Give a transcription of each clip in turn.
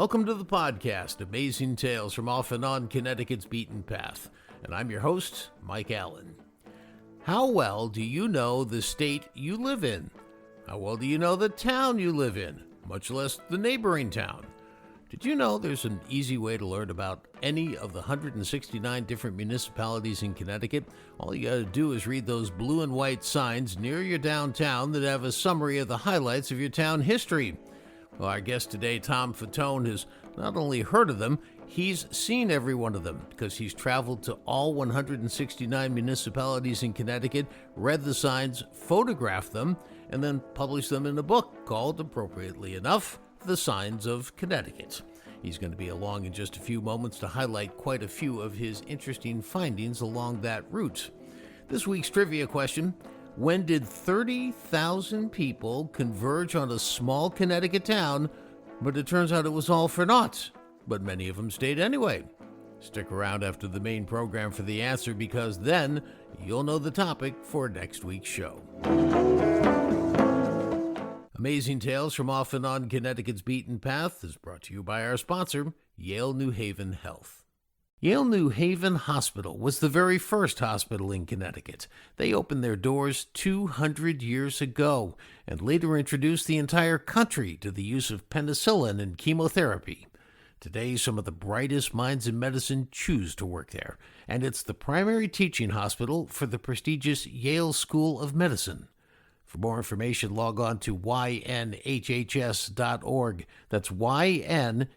Welcome to the podcast, Amazing Tales from Off and On Connecticut's Beaten Path. And I'm your host, Mike Allen. How well do you know the state you live in? How well do you know the town you live in, much less the neighboring town? Did you know there's an easy way to learn about any of the 169 different municipalities in Connecticut? All you gotta do is read those blue and white signs near your downtown that have a summary of the highlights of your town history. Well, our guest today, Tom Fatone, has not only heard of them, he's seen every one of them because he's traveled to all 169 municipalities in Connecticut, read the signs, photographed them, and then published them in a book called, appropriately enough, The Signs of Connecticut. He's going to be along in just a few moments to highlight quite a few of his interesting findings along that route. This week's trivia question: when did 30,000 people converge on a small Connecticut town, but it turns out it was all for naught, but many of them stayed anyway? Stick around after the main program for the answer, because then you'll know the topic for next week's show. Amazing Tales from Off and On Connecticut's Beaten Path is brought to you by our sponsor, Yale New Haven Health. Yale New Haven Hospital was the very first hospital in Connecticut. They opened their doors 200 years ago and later introduced the entire country to the use of penicillin and chemotherapy. Today, some of the brightest minds in medicine choose to work there, and it's the primary teaching hospital for the prestigious Yale School of Medicine. For more information, log on to ynhhs.org. That's ynhhs.org.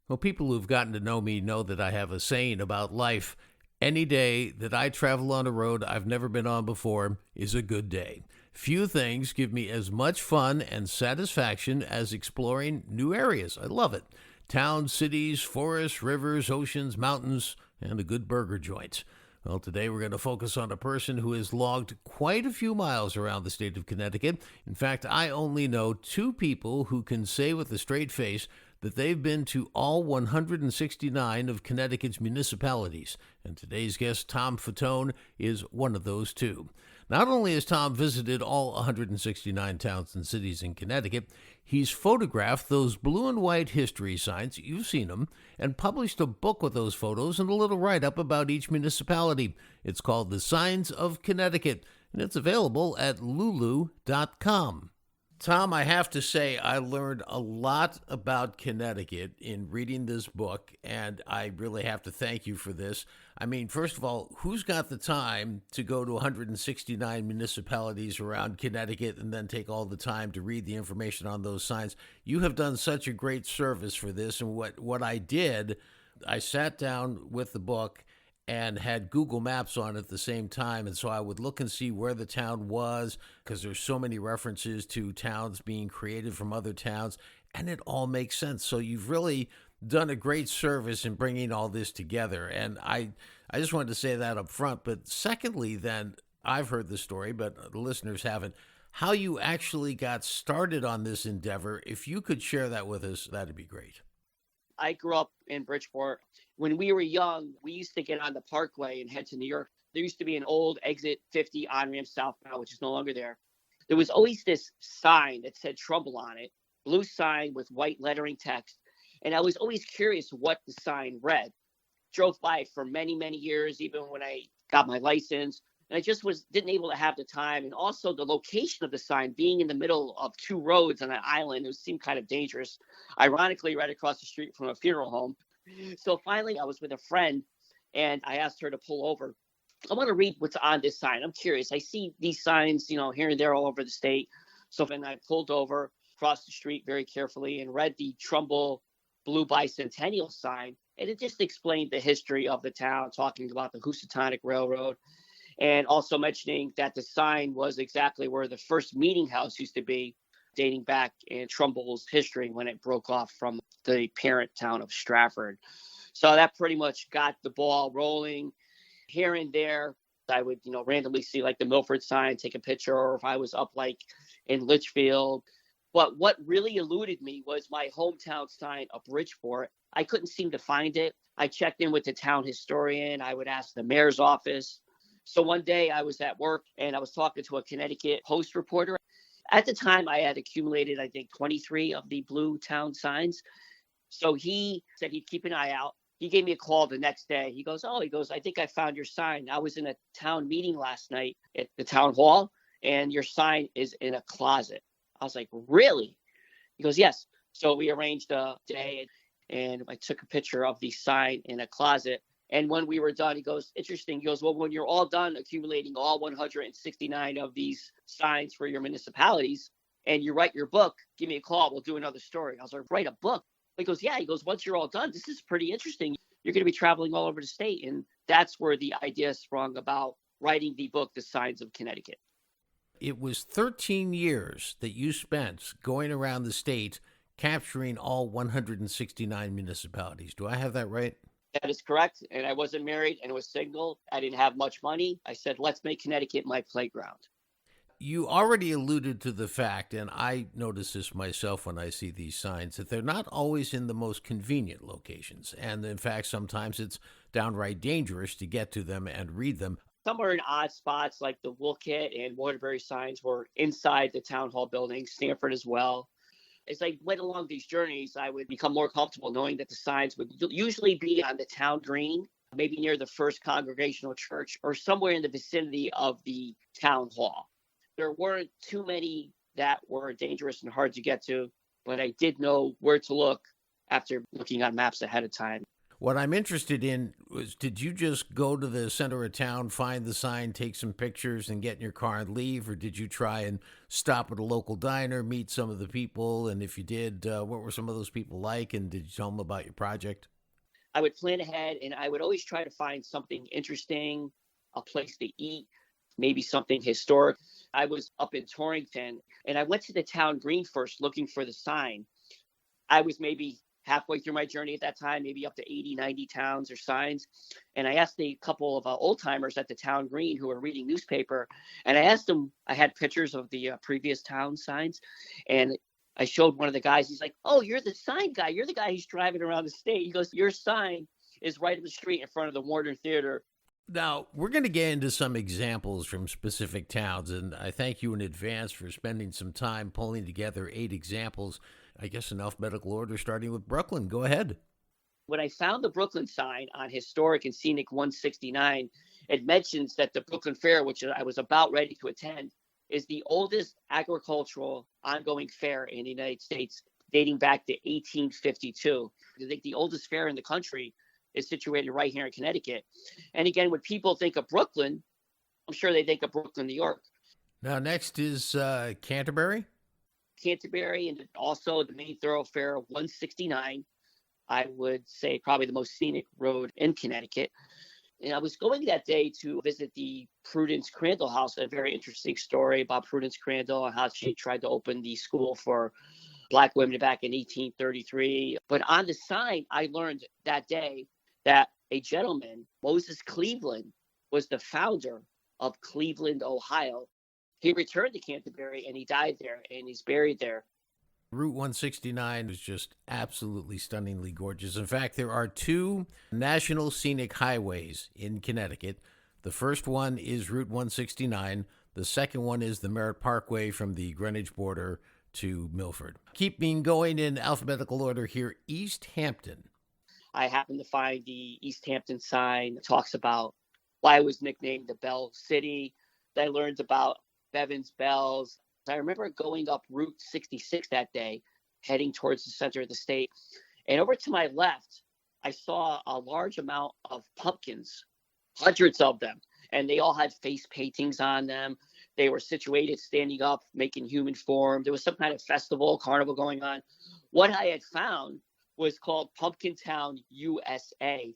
Well, people who've gotten to know me know that I have a saying about life: any day that I travel on a road I've never been on before is a good day. Few things give me as much fun and satisfaction as exploring new areas. I love it. Towns, cities, forests, rivers, oceans, mountains, and a good burger joint. Well, today we're going to focus on a person who has logged quite a few miles around the state of Connecticut. In fact, I only know two people who can say with a straight face that they've been to all 169 of Connecticut's municipalities, and today's guest, Tom Fatone, is one of those two. Not only has Tom visited all 169 towns and cities in Connecticut, he's photographed those blue and white history signs, you've seen them, and published a book with those photos and a little write-up about each municipality. It's called The Signs of Connecticut, and it's available at lulu.com. Tom, I have to say I learned a lot about Connecticut in reading this book, and I really have to thank you for this. I mean, first of all, who's got the time to go to 169 municipalities around Connecticut and then take all the time to read the information on those signs? You have done such a great service for this, and what I did, I sat down with the book and had Google Maps on at the same time. And so I would look and see where the town was, because there's so many references to towns being created from other towns, and it all makes sense. So you've really done a great service in bringing all this together. And I just wanted to say that up front. But secondly, then, I've heard the story, but the listeners haven't, how you actually got started on this endeavor. If you could share that with us, that'd be great. I grew up in Bridgeport. When we were young, we used to get on the Parkway and head to New York. There used to be an old exit 50 on-ramp southbound, which is no longer there. There was always this sign that said Trumbull on it, blue sign with white lettering text. And I was always curious what the sign read. Drove by it for many, many years, even when I got my license. And I just didn't able to have the time. And also the location of the sign being in the middle of two roads on an island, it seemed kind of dangerous. Ironically, right across the street from a funeral home. So finally, I was with a friend and I asked her to pull over. I want to read what's on this sign. I'm curious. I see these signs, here and there all over the state. So then I pulled over, crossed the street very carefully, and read the Trumbull Blue Bicentennial sign. And it just explained the history of the town, talking about the Housatonic Railroad, and also mentioning that the sign was exactly where the first meeting house used to be, dating back in Trumbull's history when it broke off from the parent town of Stratford. So that pretty much got the ball rolling. Here and there, I would, randomly see like the Milford sign, take a picture, or if I was up like in Litchfield. But what really eluded me was my hometown sign of Bridgeport. I couldn't seem to find it. I checked in with the town historian. I would ask the mayor's office. So one day I was at work and I was talking to a Connecticut Post reporter. At the time, I had accumulated, I think, 23 of the blue town signs. So he said he'd keep an eye out. He gave me a call the next day. He goes, I think I found your sign. I was in a town meeting last night at the town hall, and your sign is in a closet. I was like, really? He goes, yes. So we arranged a day, and I took a picture of the sign in a closet. And when we were done, he goes, interesting. He goes, well, when you're all done accumulating all 169 of these signs for your municipalities and you write your book, give me a call. We'll do another story. I was like, write a book? He goes, yeah. He goes, once you're all done, this is pretty interesting. You're going to be traveling all over the state. And that's where the idea sprung about writing the book, The Signs of Connecticut. It was 13 years that you spent going around the state capturing all 169 municipalities. Do I have that right? That is correct. And I wasn't married and was single. I didn't have much money. I said, let's make Connecticut my playground. You already alluded to the fact, and I notice this myself when I see these signs, that they're not always in the most convenient locations. And in fact, sometimes it's downright dangerous to get to them and read them. Some are in odd spots, like the Woolkit and Waterbury signs were inside the town hall building, Stanford as well. As I went along these journeys, I would become more comfortable knowing that the signs would usually be on the town green, maybe near the First Congregational Church, or somewhere in the vicinity of the town hall. There weren't too many that were dangerous and hard to get to, but I did know where to look after looking on maps ahead of time. What I'm interested in was, did you just go to the center of town, find the sign, take some pictures, and get in your car and leave? Or did you try and stop at a local diner, meet some of the people? And if you did, what were some of those people like? And did you tell them about your project? I would plan ahead, and I would always try to find something interesting, a place to eat, maybe something historic. I was up in Torrington, and I went to the town green first looking for the sign. I was maybe halfway through my journey at that time, maybe up to 80, 90 towns or signs. And I asked a couple of old timers at the town green who were reading newspaper. And I asked them, I had pictures of the previous town signs. And I showed one of the guys, he's like, oh, you're the sign guy. You're the guy who's driving around the state. He goes, your sign is right up the street in front of the Warner Theater. Now, we're going to get into some examples from specific towns, and I thank you in advance for spending some time pulling together 8 examples, I guess in alphabetical order, starting with Brooklyn. Go ahead. When I found the Brooklyn sign on Historic and Scenic 169, it mentions that the Brooklyn Fair, which I was about ready to attend, is the oldest agricultural ongoing fair in the United States, dating back to 1852. I think the oldest fair in the country is situated right here in Connecticut. And again, when people think of Brooklyn, I'm sure they think of Brooklyn, New York. Now, next is Canterbury. Canterbury, and also the main thoroughfare 169. I would say probably the most scenic road in Connecticut. And I was going that day to visit the Prudence Crandall house, a very interesting story about Prudence Crandall and how she tried to open the school for Black women back in 1833. But on the sign, I learned that day that a gentleman, Moses Cleveland, was the founder of Cleveland, Ohio. He returned to Canterbury and he died there and he's buried there. Route 169 is just absolutely stunningly gorgeous. In fact, there are 2 national scenic highways in Connecticut. The first one is Route 169. The second one is the Merritt Parkway from the Greenwich border to Milford. Keeping going in alphabetical order here, East Hampton. I happened to find the East Hampton sign. It talks about why it was nicknamed the Bell City. I learned about Bevan's Bells. I remember going up Route 66 that day, heading towards the center of the state. And over to my left, I saw a large amount of pumpkins, hundreds of them. And they all had face paintings on them. They were situated standing up, making human form. There was some kind of festival, carnival going on. What I had found was called Pumpkin Town, USA.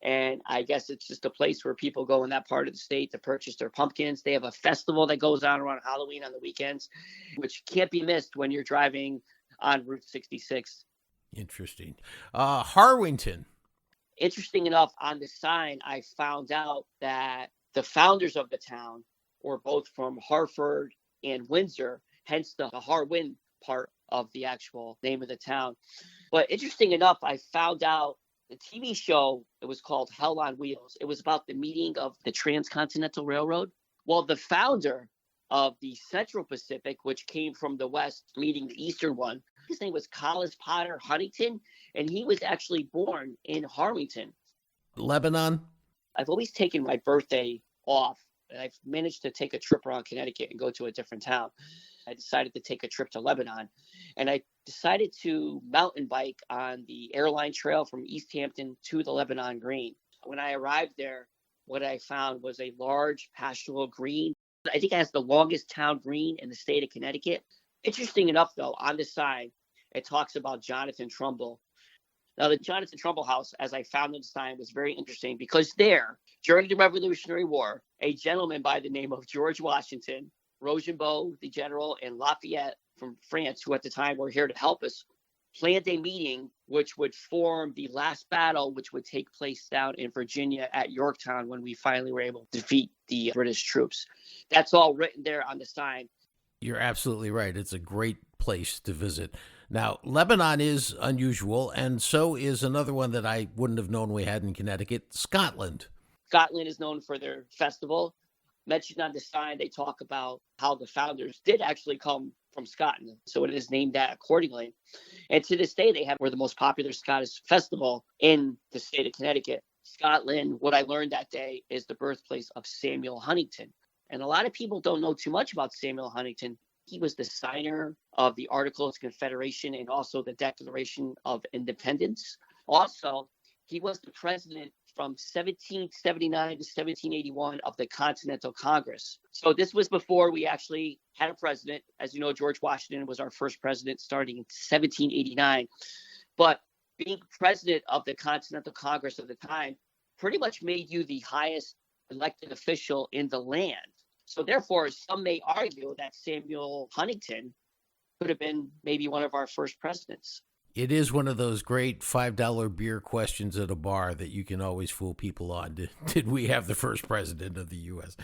And I guess it's just a place where people go in that part of the state to purchase their pumpkins. They have a festival that goes on around Halloween on the weekends, which can't be missed when you're driving on Route 66. Interesting. Harwington. Interesting enough, on the sign, I found out that the founders of the town were both from Hartford and Windsor, hence the Harwin part of the actual name of the town. But interesting enough, I found out the TV show, it was called Hell on Wheels. It was about the meeting of the Transcontinental Railroad. Well, the founder of the Central Pacific, which came from the West, meeting the Eastern one. His name was Collis Potter Huntington, and he was actually born in Harlington. Lebanon? I've always taken my birthday off, and I've managed to take a trip around Connecticut and go to a different town. I decided to take a trip to Lebanon, and I decided to mountain bike on the airline trail from East Hampton to the Lebanon Green. When I arrived there, what I found was a large pastoral green. I think it has the longest town green in the state of Connecticut. Interesting enough, though, on the sign, it talks about Jonathan Trumbull. Now, the Jonathan Trumbull House, as I found in the sign, was very interesting because there, during the Revolutionary War, a gentleman by the name of George Washington, Rochambeau, the general, and Lafayette from France, who at the time were here to help us, planned a meeting which would form the last battle, which would take place down in Virginia at Yorktown when we finally were able to defeat the British troops. That's all written there on the sign. You're absolutely right. It's a great place to visit. Now, Lebanon is unusual, and so is another one that I wouldn't have known we had in Connecticut, Scotland. Scotland is known for their festival. Mentioned on the sign, they talk about how the founders did actually come from Scotland, so it is named that accordingly. And to this day, they have the most popular Scottish festival in the state of Connecticut. Scotland, what I learned that day, is the birthplace of Samuel Huntington. And a lot of people don't know too much about Samuel Huntington. He was the signer of the Articles of Confederation and also the Declaration of Independence. Also, he was the president from 1779 to 1781 of the Continental Congress. So this was before we actually had a president. As you know, George Washington was our first president starting in 1789. But being president of the Continental Congress at the time pretty much made you the highest elected official in the land. So therefore, some may argue that Samuel Huntington could have been maybe one of our first presidents. It is one of those great $5 beer questions at a bar that you can always fool people on. Did we have the first president of the U.S.?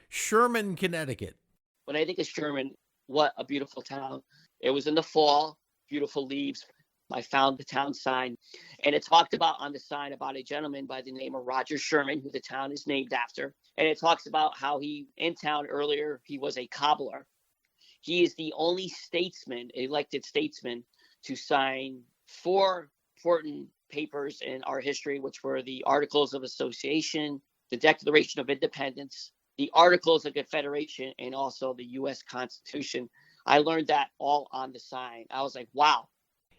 Sherman, Connecticut. When I think of Sherman, what a beautiful town. It was in the fall, beautiful leaves. I found the town sign, and it talked about on the sign about a gentleman by the name of Roger Sherman, who the town is named after. And it talks about how in town earlier, he was a cobbler. He is the only elected statesman, to sign 4 important papers in our history, which were the Articles of Association, the Declaration of Independence, the Articles of Confederation, and also the U.S. Constitution. I learned that all on the sign. I was like, wow.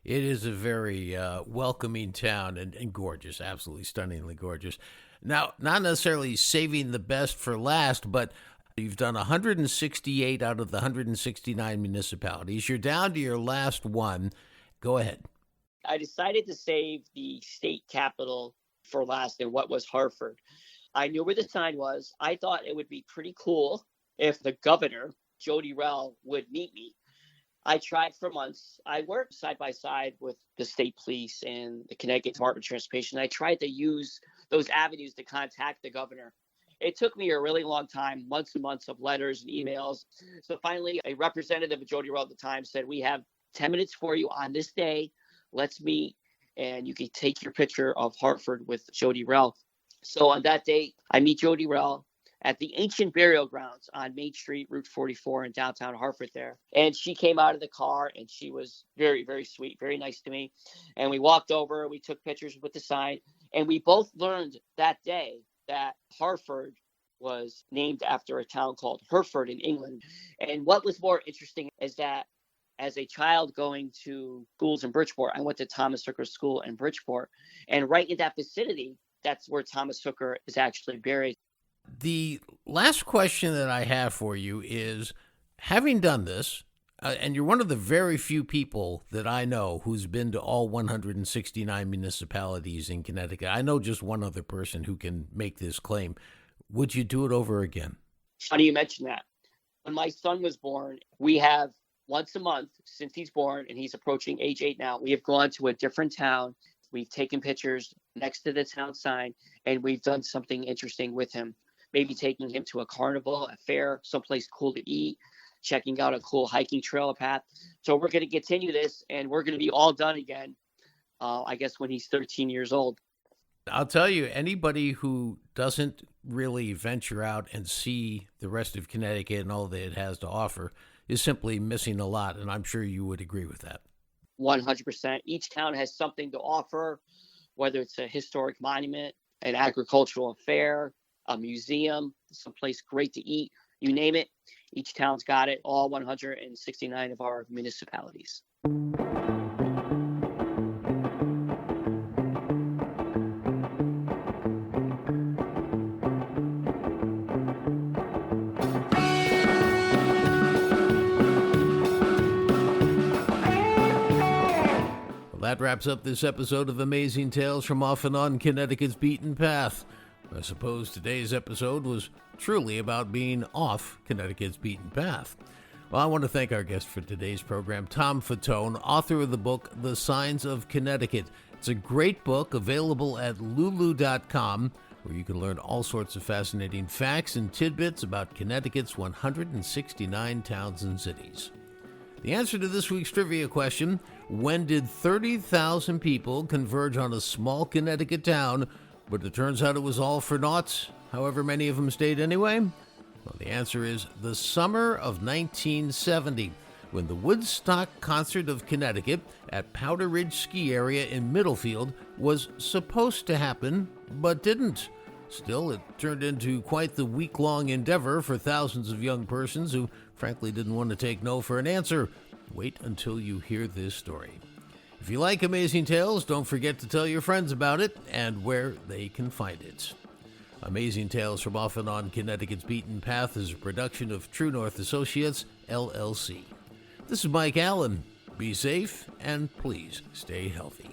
It is a very welcoming town and gorgeous, absolutely stunningly gorgeous. Now, not necessarily saving the best for last, but you've done 168 out of the 169 municipalities. You're down to your last one. Go ahead. I decided to save the state capital for last, and what was Hartford. I knew where the sign was. I thought it would be pretty cool if the governor, Jody Rell, would meet me. I tried for months. I worked side by side with the state police and the Connecticut Department of Transportation. I tried to use those avenues to contact the governor. It took me a really long time, months and months of letters and emails. So finally, a representative of Jody Rell at the time said, we have 10 minutes for you on this day. Let's meet, and you can take your picture of Hartford with Jody Rell. So on that date, I meet Jody Rell at the ancient burial grounds on Main Street, Route 44 in downtown Hartford there. And she came out of the car, and she was very, very sweet, very nice to me. And we walked over, we took pictures with the sign, and we both learned that day that Hartford was named after a town called Hereford in England. And what was more interesting is that as a child going to schools in Bridgeport, I went to Thomas Hooker School in Bridgeport. And right in that vicinity, that's where Thomas Hooker is actually buried. The last question that I have for you is, having done this, and you're one of the very few people that I know who's been to all 169 municipalities in Connecticut. I know just one other person who can make this claim. Would you do it over again? Funny you mention that. When my son was born, we have once a month since he's born, and he's approaching age 8 now, we have gone to a different town. We've taken pictures next to the town sign, and we've done something interesting with him. Maybe taking him to a carnival, a fair, someplace cool to eat, checking out a cool hiking trail path. So we're going to continue this, and we're going to be all done again, I guess, when he's 13 years old. I'll tell you, anybody who doesn't really venture out and see the rest of Connecticut and all that it has to offer is simply missing a lot, and I'm sure you would agree with that. 100%. Each town has something to offer, whether it's a historic monument, an agricultural fair, a museum, someplace great to eat, you name it. Each town's got it, all 169 of our municipalities. That wraps up this episode of Amazing Tales from Off and On Connecticut's Beaten Path. I suppose today's episode was truly about being off Connecticut's beaten path. Well, I want to thank our guest for today's program, Tom Fatone, author of the book, The Signs of Connecticut. It's a great book available at lulu.com, where you can learn all sorts of fascinating facts and tidbits about Connecticut's 169 towns and cities. The answer to this week's trivia question, when did 30,000 people converge on a small Connecticut town, but it turns out it was all for naught, however many of them stayed anyway? Well, the answer is the summer of 1970, when the Woodstock Concert of Connecticut at Powder Ridge Ski Area in Middlefield was supposed to happen, but didn't. Still, it turned into quite the week-long endeavor for thousands of young persons who frankly didn't want to take no for an answer. Wait until you hear this story. If you like Amazing Tales, don't forget to tell your friends about it and where they can find it. Amazing Tales from Off and On Connecticut's Beaten Path is a production of True North Associates, LLC. This is Mike Allen. Be safe and please stay healthy.